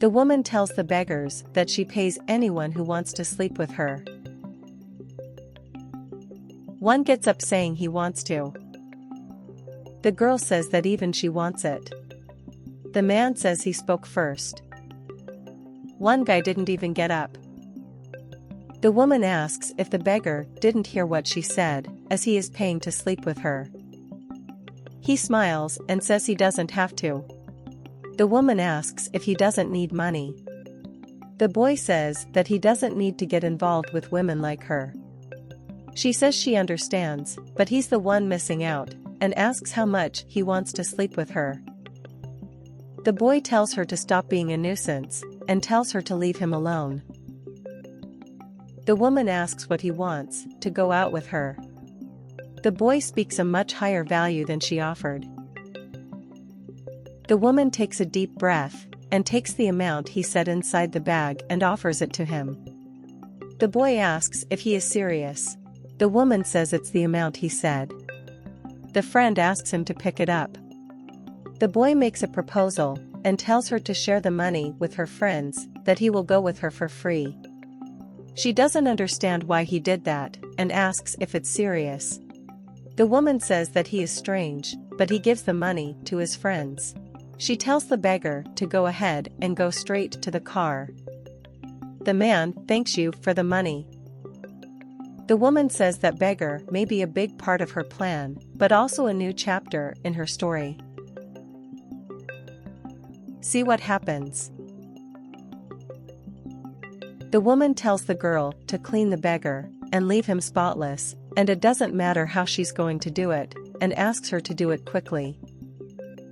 The woman tells the beggars that she pays anyone who wants to sleep with her. One gets up saying he wants to. The girl says that even she wants it. The man says he spoke first. One guy didn't even get up. The woman asks if the beggar didn't hear what she said, as he is paying to sleep with her. He smiles and says he doesn't have to. The woman asks if he doesn't need money. The boy says that he doesn't need to get involved with women like her. She says she understands, but he's the one missing out, and asks how much he wants to sleep with her. The boy tells her to stop being a nuisance, and tells her to leave him alone. The woman asks what he wants, to go out with her. The boy speaks a much higher value than she offered. The woman takes a deep breath, and takes the amount he said inside the bag and offers it to him. The boy asks if he is serious. The woman says it's the amount he said. The friend asks him to pick it up. The boy makes a proposal, and tells her to share the money with her friends, that he will go with her for free. She doesn't understand why he did that, and asks if it's serious. The woman says that he is strange, but he gives the money to his friends. She tells the beggar to go ahead and go straight to the car. The man thanks you for the money. The woman says that beggar may be a big part of her plan, but also a new chapter in her story. See what happens. The woman tells the girl to clean the beggar and leave him spotless, and it doesn't matter how she's going to do it, and asks her to do it quickly.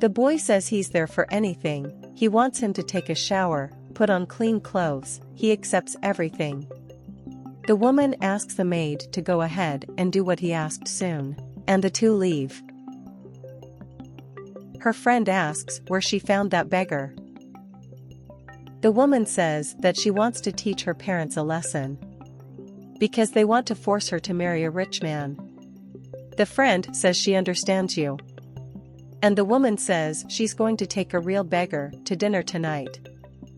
The boy says he's there for anything. He wants him to take a shower, put on clean clothes. He accepts everything. The woman asks the maid to go ahead and do what he asked soon, and the two leave. Her friend asks where she found that beggar. The woman says that she wants to teach her parents a lesson, because they want to force her to marry a rich man. The friend says she understands you. And the woman says she's going to take a real beggar to dinner tonight.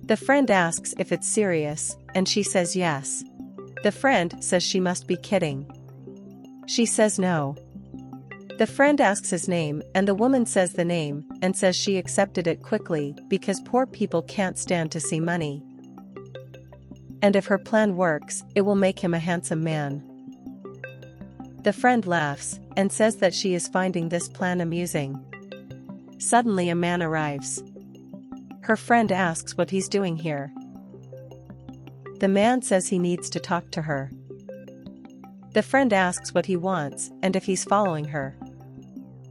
The friend asks if it's serious, and she says yes. The friend says she must be kidding. She says no. The friend asks his name, and the woman says the name, and says she accepted it quickly because poor people can't stand to see money. And if her plan works, it will make him a handsome man. The friend laughs, and says that she is finding this plan amusing. Suddenly a man arrives. Her friend asks what he's doing here. The man says he needs to talk to her. The friend asks what he wants and if he's following her.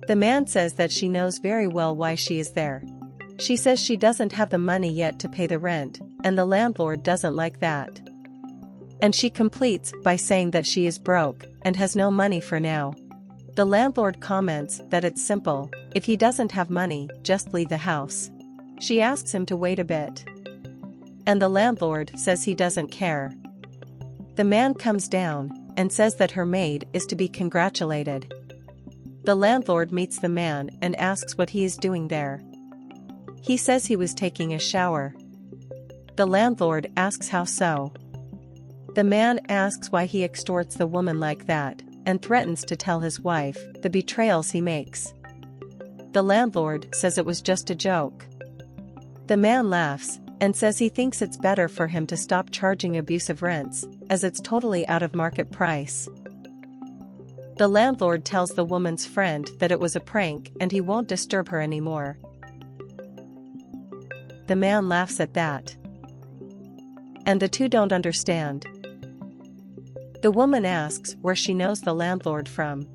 The man says that she knows very well why she is there. She says she doesn't have the money yet to pay the rent, and the landlord doesn't like that. And she completes by saying that she is broke and has no money for now. The landlord comments that it's simple, if he doesn't have money, just leave the house. She asks him to wait a bit. And the landlord says he doesn't care. The man comes down and says that her maid is to be congratulated. The landlord meets the man and asks what he is doing there. He says he was taking a shower. The landlord asks how so. The man asks why he extorts the woman like that, and threatens to tell his wife the betrayals he makes. The landlord says it was just a joke. The man laughs and says he thinks it's better for him to stop charging abusive rents, as it's totally out of market price. The landlord tells the woman's friend that it was a prank and he won't disturb her anymore. The man laughs at that. And the two don't understand. The woman asks where she knows the landlord from.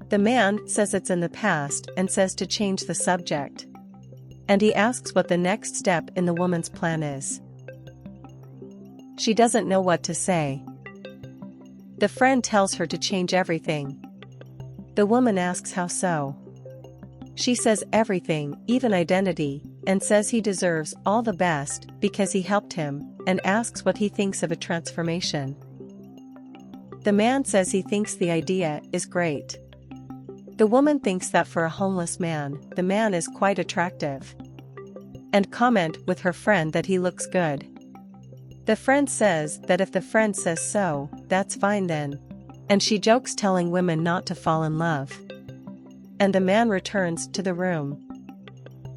The man says it's in the past and says to change the subject. And he asks what the next step in the woman's plan is. She doesn't know what to say. The friend tells her to change everything. The woman asks how so. She says everything, even identity, and says he deserves all the best because he helped him, and asks what he thinks of a transformation. The man says he thinks the idea is great. The woman thinks that for a homeless man, the man is quite attractive. and comment with her friend that he looks good. The friend says that if the friend says so, that's fine then. And she jokes telling women not to fall in love. And the man returns to the room.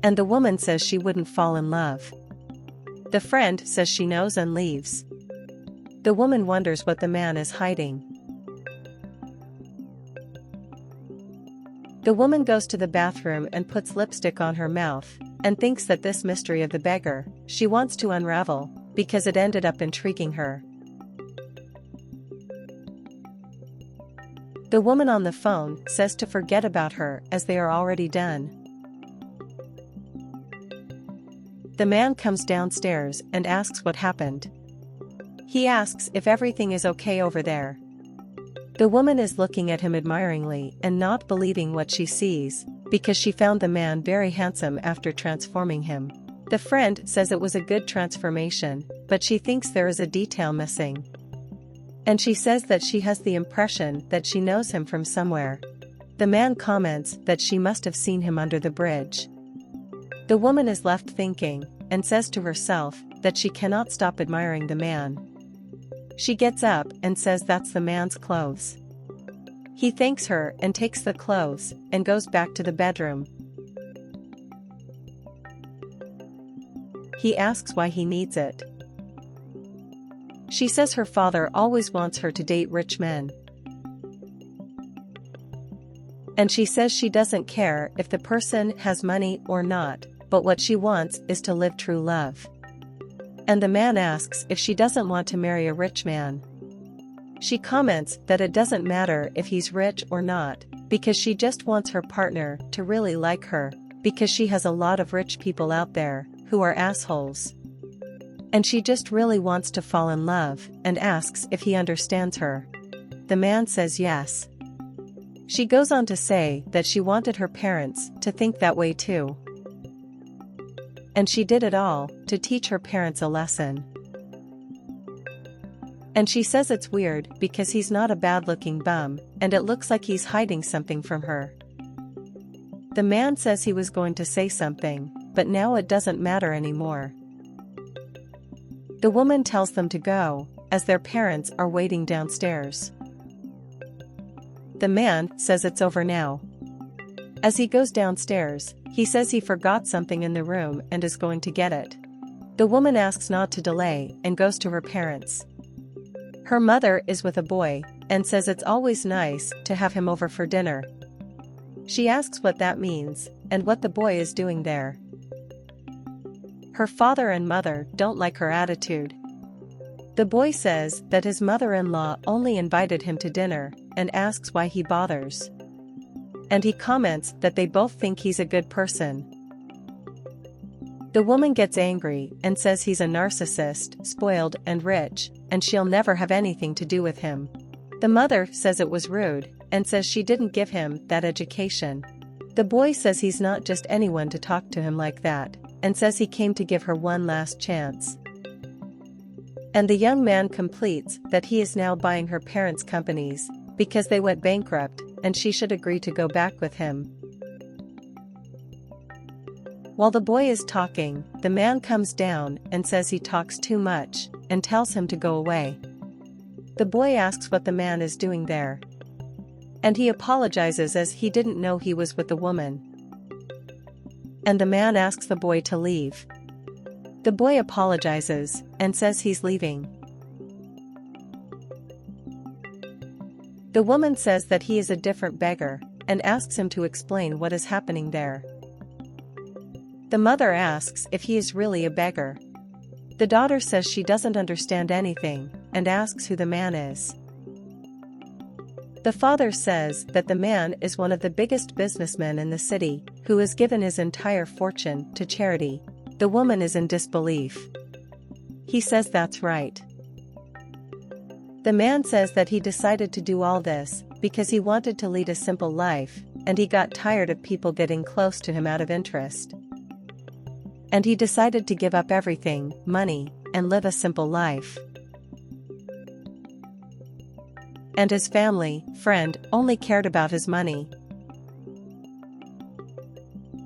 And the woman says she wouldn't fall in love. The friend says she knows and leaves. The woman wonders what the man is hiding. The woman goes to the bathroom and puts lipstick on her mouth, and thinks that this mystery of the beggar, she wants to unravel, because it ended up intriguing her. The woman on the phone says to forget about her as they are already done. The man comes downstairs and asks what happened. He asks if everything is okay over there. The woman is looking at him admiringly and not believing what she sees, because she found the man very handsome after transforming him. The friend says it was a good transformation, but she thinks there is a detail missing. And she says that she has the impression that she knows him from somewhere. The man comments that she must have seen him under the bridge. The woman is left thinking, and says to herself that she cannot stop admiring the man. She gets up and says that's the man's clothes. He thanks her and takes the clothes and goes back to the bedroom. He asks why he needs it. She says her father always wants her to date rich men. And she says she doesn't care if the person has money or not, but what she wants is to live true love. And the man asks if she doesn't want to marry a rich man. She comments that it doesn't matter if he's rich or not, because she just wants her partner to really like her, because she has a lot of rich people out there who are assholes. And she just really wants to fall in love, and asks if he understands her. The man says yes. She goes on to say that she wanted her parents to think that way too. And she did it all to teach her parents a lesson. And she says it's weird because he's not a bad-looking bum, and it looks like he's hiding something from her. The man says he was going to say something, but now it doesn't matter anymore. The woman tells them to go, as their parents are waiting downstairs. The man says it's over now. As he goes downstairs, he says he forgot something in the room and is going to get it. The woman asks not to delay and goes to her parents. Her mother is with a boy, and says it's always nice to have him over for dinner. She asks what that means, and what the boy is doing there. Her father and mother don't like her attitude. The boy says that his mother-in-law only invited him to dinner, and asks why he bothers. And he comments that they both think he's a good person. The woman gets angry and says he's a narcissist, spoiled and rich, and she'll never have anything to do with him. The mother says it was rude, and says she didn't give him that education. The boy says he's not just anyone to talk to him like that, and says he came to give her one last chance. And the young man completes that he is now buying her parents' companies, because they went bankrupt, and she should agree to go back with him. While the boy is talking, the man comes down and says he talks too much, and tells him to go away. The boy asks what the man is doing there. And he apologizes as he didn't know he was with the woman. And the man asks the boy to leave. The boy apologizes, and says he's leaving. The woman says that he is a different beggar, and asks him to explain what is happening there. The mother asks if he is really a beggar. The daughter says she doesn't understand anything, and asks who the man is. The father says that the man is one of the biggest businessmen in the city, who has given his entire fortune to charity. The woman is in disbelief. He says that's right. The man says that he decided to do all this because he wanted to lead a simple life, and he got tired of people getting close to him out of interest. And he decided to give up everything, money, and live a simple life. And his family, friend, only cared about his money.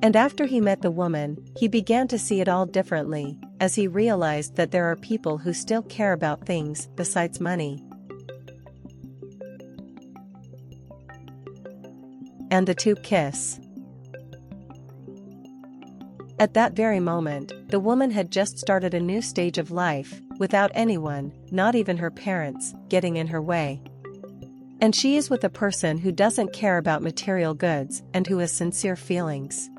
And after he met the woman, he began to see it all differently, as he realized that there are people who still care about things besides money. And the two kiss. At that very moment, the woman had just started a new stage of life, without anyone, not even her parents, getting in her way. And she is with a person who doesn't care about material goods and who has sincere feelings.